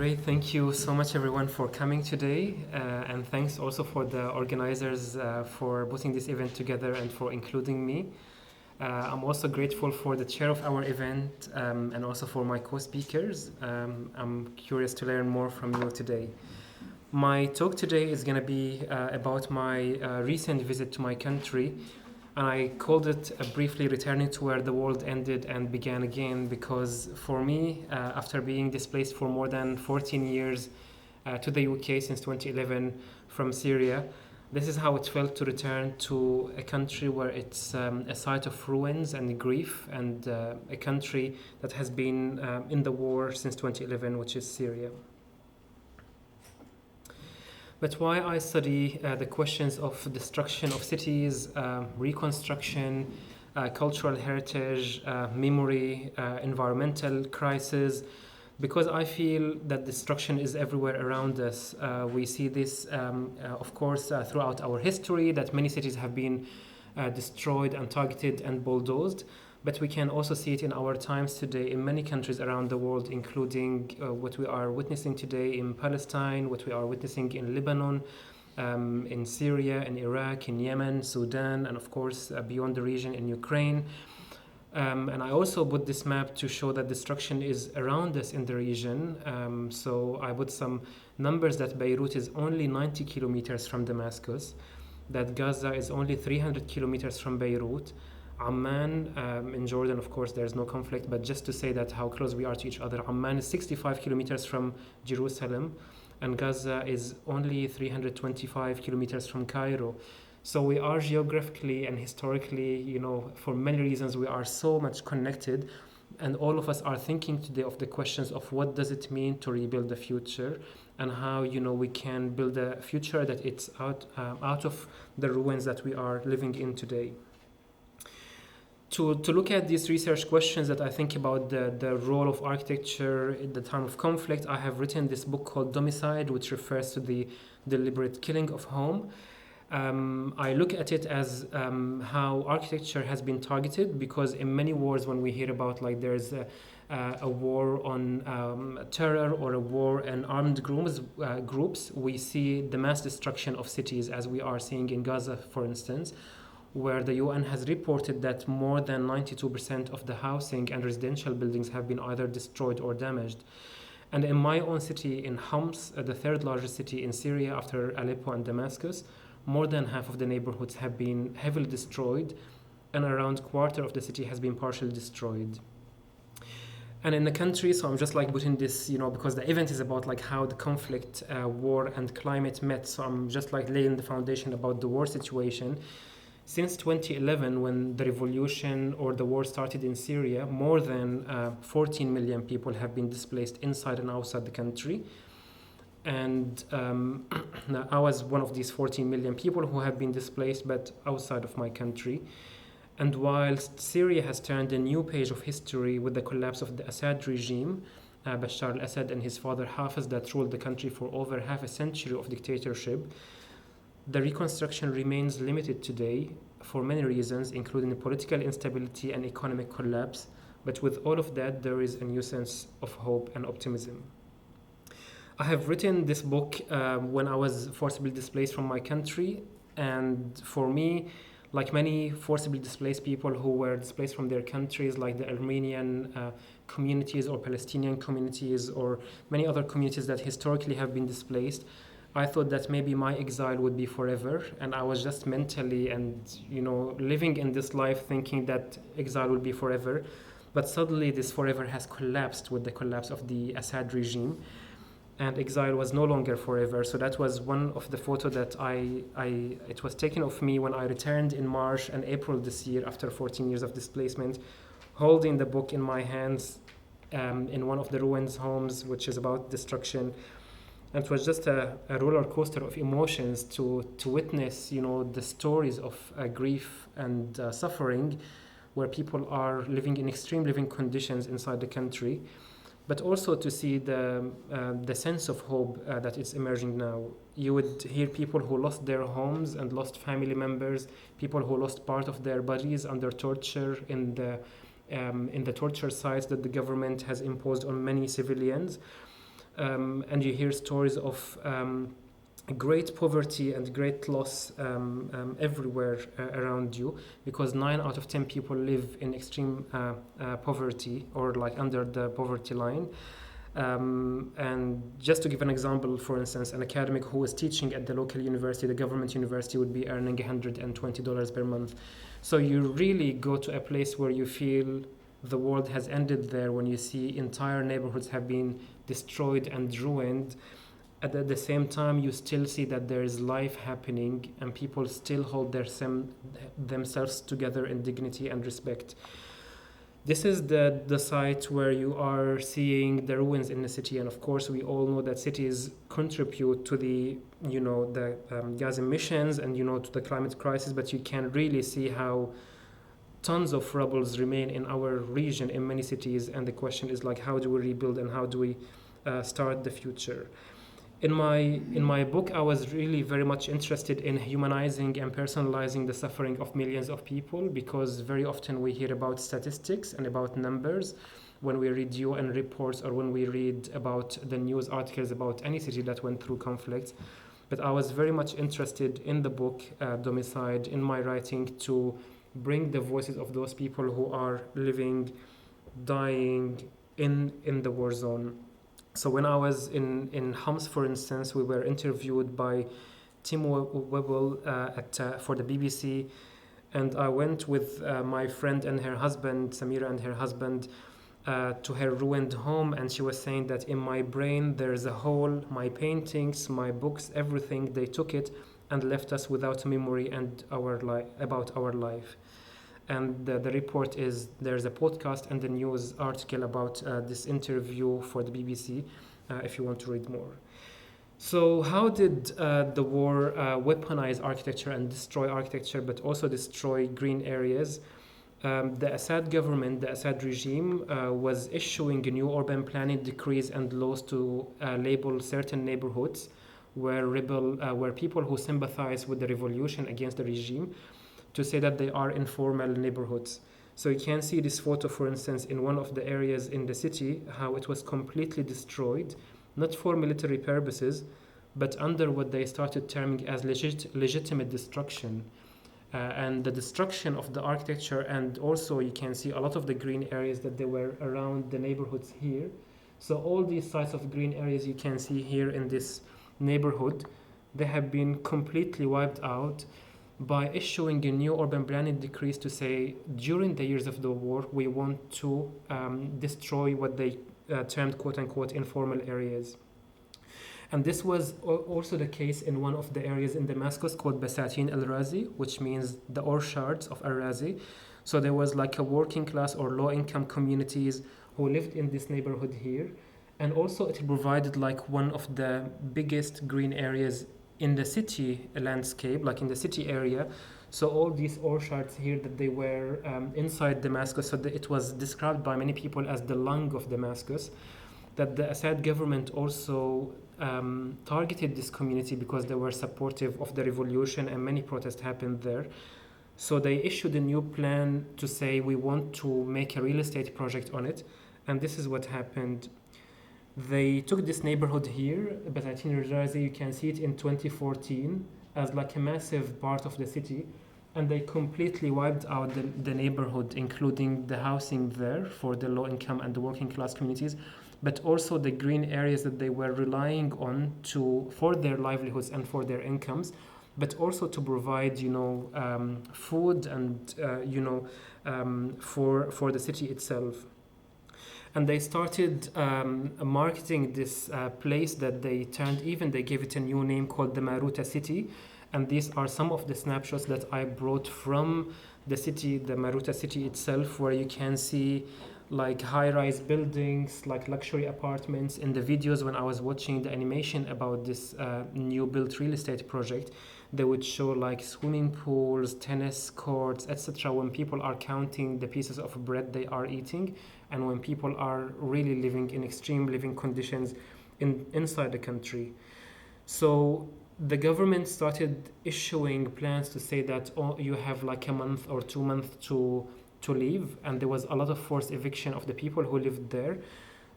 Great, thank you so much everyone for coming today, and thanks also for the organizers for putting this event together and for including me. I'm also grateful for the chair of our event and also for my co-speakers. I'm curious to learn more from you today. My talk today is going to be about my recent visit to my country, and I called it briefly Returning to Where the World Ended and Began Again, because for me, after being displaced for more than 14 years to the UK since 2011 from Syria, this is how it felt to return to a country where it's a site of ruins and grief, and a country that has been in the war since 2011, which is Syria. But why I study the questions of destruction of cities, reconstruction, cultural heritage, memory, environmental crisis, because I feel that destruction is everywhere around us. We see this, of course, throughout our history, that many cities have been destroyed and targeted and bulldozed. But we can also see it in our times today in many countries around the world, including what we are witnessing today in Palestine, what we are witnessing in Lebanon, in Syria, in Iraq, in Yemen, Sudan, and of course beyond the region in Ukraine. And I also put this map to show that destruction is around us in the region. So I put some numbers that Beirut is only 90 kilometers from Damascus, that Gaza is only 300 kilometers from Beirut. Amman in Jordan, of course, there's no conflict, but just to say that how close we are to each other, Amman is 65 kilometers from Jerusalem, and Gaza is only 325 kilometers from Cairo. So we are geographically and historically, for many reasons, we are so much connected, and all of us are thinking today of the questions of what does it mean to rebuild the future, and how we can build a future that it's out of the ruins that we are living in today. To look at these research questions that I think about the role of architecture in the time of conflict, I have written this book called Domicide, which refers to the deliberate killing of home. I look at it as how architecture has been targeted, because in many wars, when we hear about there's a war on terror or a war in armed groups, we see the mass destruction of cities, as we are seeing in Gaza, for instance, where the UN has reported that more than 92% of the housing and residential buildings have been either destroyed or damaged. And in my own city, in Homs, the third largest city in Syria after Aleppo and Damascus, more than half of the neighborhoods have been heavily destroyed, and around a quarter of the city has been partially destroyed. And in the country, so I'm just putting this, because the event is about how the conflict, war, and climate met. So I'm just laying the foundation about the war situation. Since 2011, when the revolution or the war started in Syria, more than 14 million people have been displaced inside and outside the country. And I was one of these 14 million people who have been displaced, but outside of my country. And whilst Syria has turned a new page of history with the collapse of the Assad regime, Bashar al-Assad and his father Hafez, that ruled the country for over half a century of dictatorship, the reconstruction remains limited today for many reasons, including political instability and economic collapse. But with all of that, there is a new sense of hope and optimism. I have written this book when I was forcibly displaced from my country, and for me, like many forcibly displaced people who were displaced from their countries, like the Armenian communities or Palestinian communities or many other communities that historically have been displaced, I thought that maybe my exile would be forever, and I was just mentally and living in this life thinking that exile would be forever. But suddenly this forever has collapsed with the collapse of the Assad regime, and exile was no longer forever. So that was one of the photos that it was taken of me when I returned in March and April this year after 14 years of displacement, holding the book in my hands in one of the ruins homes, which is about destruction. And it was just a roller coaster of emotions to witness, the stories of grief and suffering, where people are living in extreme living conditions inside the country, but also to see the sense of hope that is emerging now. You would hear people who lost their homes and lost family members, people who lost part of their bodies under torture in the torture sites that the government has imposed on many civilians. and you hear stories of great poverty and great loss everywhere around you, because 9 out of 10 people live in extreme poverty, or like under the poverty line. And just to give an example, for instance, an academic who is teaching at the local university, the government university, would be earning $120 per month. So you really go to a place where you feel the world has ended there, when you see entire neighborhoods have been destroyed and ruined. At the same time, you still see that there is life happening and people still hold themselves together in dignity and respect. This is the site where you are seeing the ruins in the city, and of course we all know that cities contribute to the gas emissions and to the climate crisis, but you can really see how tons of rubbles remain in our region in many cities, and the question is like, how do we rebuild and how do we start the future? In my book, I was really very much interested in humanizing and personalizing the suffering of millions of people, because very often we hear about statistics and about numbers when we read UN reports or when we read about the news articles about any city that went through conflicts. But I was very much interested in the book, Domicide, in my writing, to bring the voices of those people who are living, dying in the war zone. So when I was in Homs, for instance, we were interviewed by Tim Webble for the BBC, and I went with my friend and her husband, Samira and her husband, to her ruined home, and she was saying that in my brain there's a hole, my paintings, my books, everything, they took it and left us without memory and about our life. And the report is, there's a podcast and a news article about this interview for the BBC, if you want to read more. So how did the war weaponize architecture and destroy architecture, but also destroy green areas? The Assad government, the Assad regime, was issuing new urban planning decrees and laws to label certain neighborhoods where people who sympathize with the revolution against the regime, to say that they are informal neighborhoods. So you can see this photo, for instance, in one of the areas in the city, how it was completely destroyed, not for military purposes, but under what they started terming as legitimate destruction. And the destruction of the architecture, and also you can see a lot of the green areas that they were around the neighborhoods here. So all these sites of green areas you can see here in this neighborhood, they have been completely wiped out by issuing a new urban planning decrees to say, during the years of the war, we want to destroy what they termed quote-unquote informal areas. And this was also the case in one of the areas in Damascus called Basatin al-Razi, which means the orchards of al-Razi. So there was like a working class or low-income communities who lived in this neighborhood here. And also it provided like one of the biggest green areas in the city landscape, like in the city area. So all these orchards here that they were inside Damascus, so it was described by many people as the lung of Damascus, that the Assad government also targeted this community because they were supportive of the revolution and many protests happened there. So they issued a new plan to say, we want to make a real estate project on it. And this is what happened. They took this neighborhood here, Basatin al-Razi, you can see it in 2014 as like a massive part of the city, and they completely wiped out the neighborhood, including the housing there for the low income and the working class communities, but also the green areas that they were relying on for their livelihoods and for their incomes, but also to provide food and for the city itself. And they started marketing this place that they gave it a new name called the Maruta City. And these are some of the snapshots that I brought from the city, the Maruta city itself, where you can see like high-rise buildings, like luxury apartments. In the videos, when I was watching the animation about this new built real estate project, they would show like swimming pools, tennis courts, etc. when people are counting the pieces of bread they are eating, and when people are really living in extreme living conditions inside the country. So the government started issuing plans to say that you have like a month or 2 months to leave, and there was a lot of forced eviction of the people who lived there.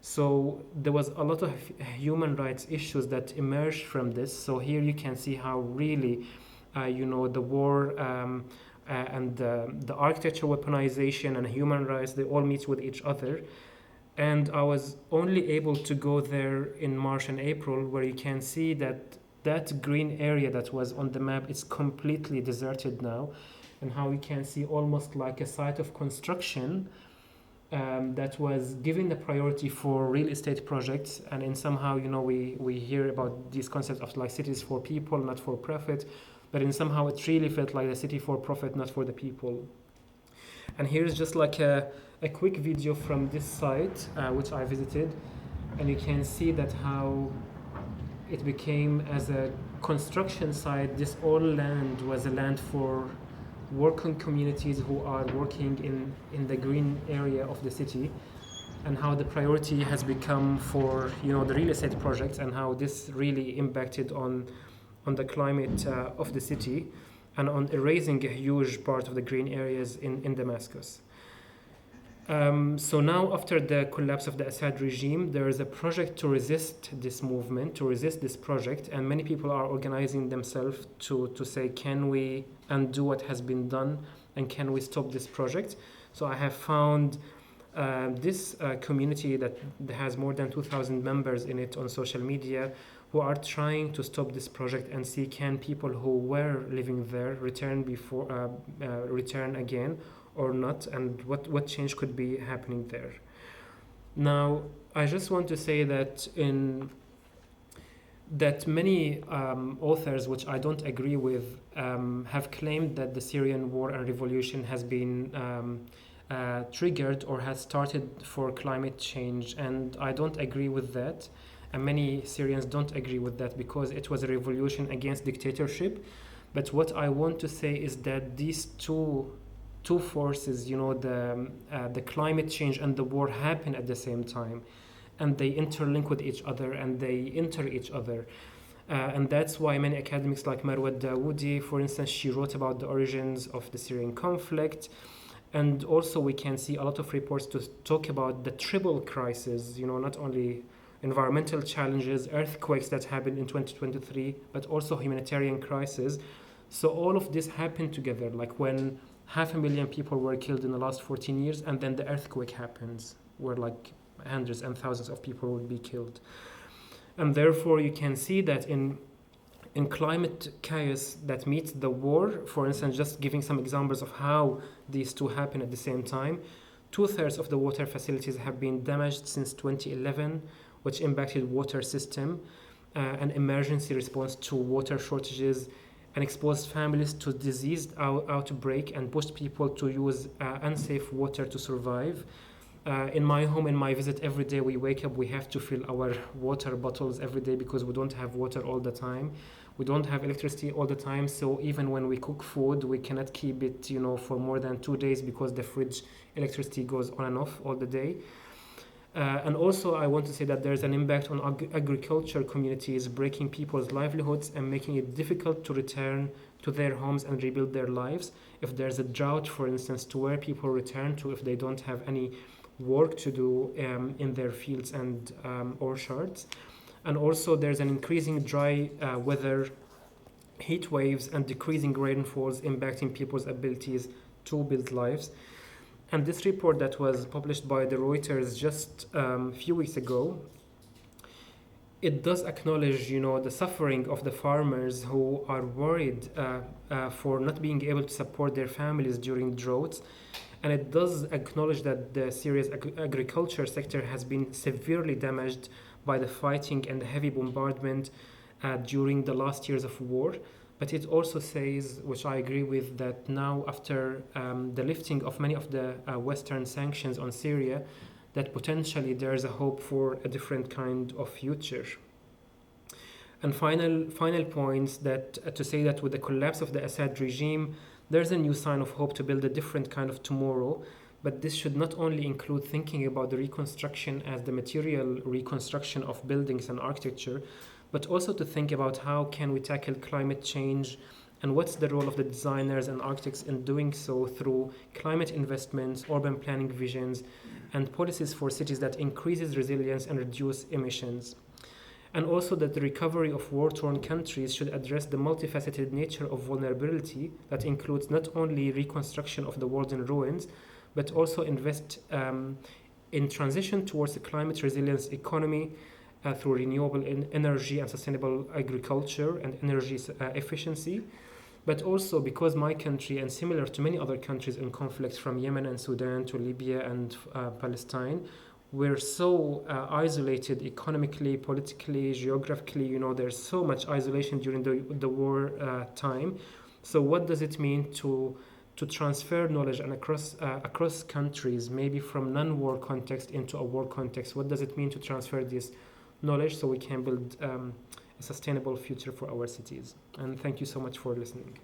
So there was a lot of human rights issues that emerged from this. So here you can see how really, the war and the architecture weaponization and human rights, they all meet with each other. And I was only able to go there in March and April, where you can see that that green area that was on the map is completely deserted now, and how you can see almost like a site of construction that was given the priority for real estate projects. And in somehow, we hear about these concepts of like cities for people, not for profit, but in somehow it really felt like a city for profit, not for the people. And here's just like a quick video from this site, which I visited, and you can see that how it became as a construction site. This all land was a land for working communities who are working in the green area of the city, and how the priority has become for the real estate projects, and how this really impacted on the climate of the city, and on erasing a huge part of the green areas in Damascus. So now, after the collapse of the Assad regime, there is a project to resist this movement, to resist this project, and many people are organizing themselves to say, can we undo what has been done, and can we stop this project? So I have found this community that has more than 2,000 members in it on social media, who are trying to stop this project and see, can people who were living there return again or not, and what change could be happening there. Now, I just want to say that that many authors, which I don't agree with, have claimed that the Syrian war and revolution has been triggered or has started for climate change, and I don't agree with that. And many Syrians don't agree with that, because it was a revolution against dictatorship. But what I want to say is that these two forces, the climate change and the war, happen at the same time, and they interlink with each other, and they enter each other. And that's why many academics like Marwa Dawoodi, for instance, she wrote about the origins of the Syrian conflict. And also we can see a lot of reports to talk about the triple crisis, not only environmental challenges, earthquakes that happened in 2023, but also humanitarian crisis. So all of this happened together, like when 500,000 people were killed in the last 14 years, and then the earthquake happens, where like hundreds and thousands of people would be killed. And therefore you can see that in climate chaos that meets the war, for instance, just giving some examples of how these two happen at the same time, 2/3 of the water facilities have been damaged since 2011, which impacted water system, an emergency response to water shortages, and exposed families to disease outbreak, and pushed people to use unsafe water to survive. In my home, in my visit, every day we wake up, we have to fill our water bottles every day, because we don't have water all the time. We don't have electricity all the time, so even when we cook food, we cannot keep it, for more than 2 days, because the fridge electricity goes on and off all the day. And also, I want to say that there's an impact on agriculture communities, breaking people's livelihoods and making it difficult to return to their homes and rebuild their lives. If there's a drought, for instance, to where people return to if they don't have any work to do in their fields and orchards. And also, there's an increasing dry weather, heat waves, and decreasing rainfalls impacting people's abilities to build lives. And this report that was published by the Reuters just a few weeks ago, it does acknowledge, the suffering of the farmers who are worried for not being able to support their families during droughts. And it does acknowledge that the Syria's agriculture sector has been severely damaged by the fighting and the heavy bombardment during the last years of war. But it also says, which I agree with, that now after the lifting of many of the Western sanctions on Syria, that potentially there is a hope for a different kind of future. And final points that to say that with the collapse of the Assad regime, there's a new sign of hope to build a different kind of tomorrow. But this should not only include thinking about the reconstruction as the material reconstruction of buildings and architecture, but also to think about how can we tackle climate change And what's the role of the designers and architects in doing so through climate investments, urban planning visions, and policies for cities that increases resilience and reduce emissions. And also that the recovery of war-torn countries should address the multifaceted nature of vulnerability that includes not only reconstruction of the world in ruins, but also invest in transition towards a climate resilience economy through renewable energy and sustainable agriculture and energy efficiency. But also because my country, and similar to many other countries in conflict from Yemen and Sudan to Libya and Palestine, we're so isolated economically, politically, geographically. There's so much isolation during the war time. So what does it mean to transfer knowledge and across countries, maybe from non-war context into a war context? What does it mean to transfer this knowledge so we can build a sustainable future for our cities? And thank you so much for listening.